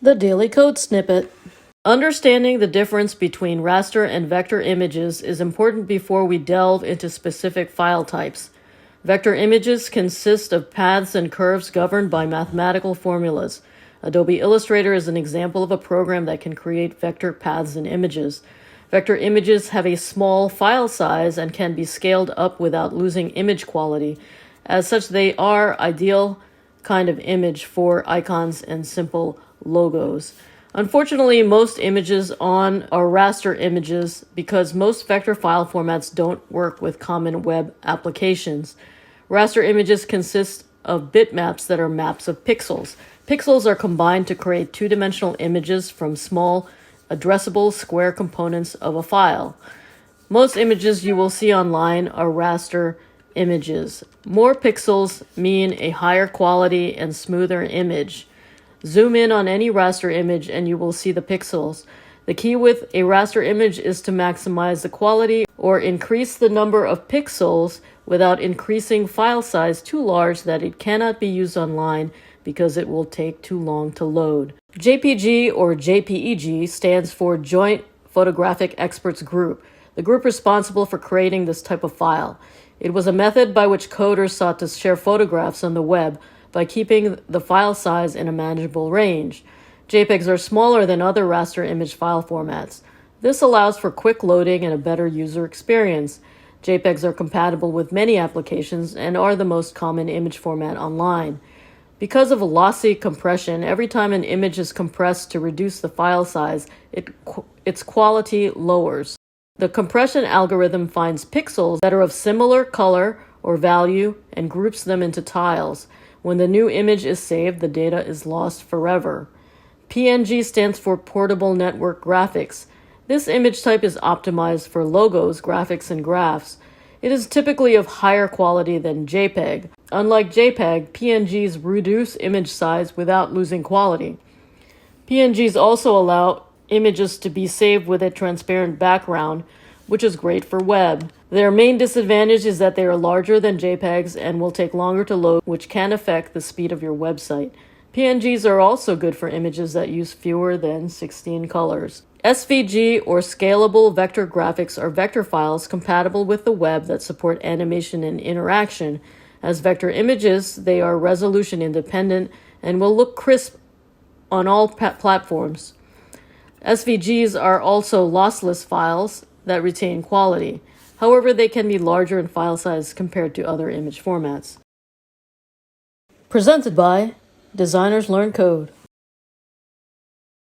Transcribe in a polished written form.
The Daily Code Snippet. Understanding the difference between raster and vector images is important before we delve into specific file types. Vector images consist of paths and curves governed by mathematical formulas. Adobe Illustrator is an example of a program that can create vector paths and images. Vector images have a small file size and can be scaled up without losing image quality. As such, they are ideal kind of image for icons and simple logos. Unfortunately, most images on are raster images because most vector file formats don't work with common web applications. Raster images consist of bitmaps that are maps of pixels. Pixels are combined to create two-dimensional images from small, addressable square components of a file. Most images you will see online are raster images. More pixels mean a higher quality and smoother image. Zoom in on any raster image and you will see the pixels. The key with a raster image is to maximize the quality or increase the number of pixels without increasing file size too large that it cannot be used online because it will take too long to load. JPG or JPEG stands for Joint Photographic Experts Group, the group responsible for creating this type of file. It was a method by which coders sought to share photographs on the web by keeping the file size in a manageable range. JPEGs are smaller than other raster image file formats. This allows for quick loading and a better user experience. JPEGs are compatible with many applications and are the most common image format online. Because of lossy compression, every time an image is compressed to reduce the file size, its quality lowers. The compression algorithm finds pixels that are of similar color or value and groups them into tiles. When the new image is saved, the data is lost forever. PNG stands for Portable Network Graphics. This image type is optimized for logos, graphics, and graphs. It is typically of higher quality than JPEG. Unlike JPEG, PNGs reduce image size without losing quality. PNGs also allow images to be saved with a transparent background, which is great for web. Their main disadvantage is that they are larger than JPEGs and will take longer to load, which can affect the speed of your website. PNGs are also good for images that use fewer than 16 colors. SVG or Scalable Vector Graphics are vector files compatible with the web that support animation and interaction. As vector images, they are resolution independent and will look crisp on all platforms. SVGs are also lossless files that retain quality. However, they can be larger in file size compared to other image formats. Presented by Designers Learn Code.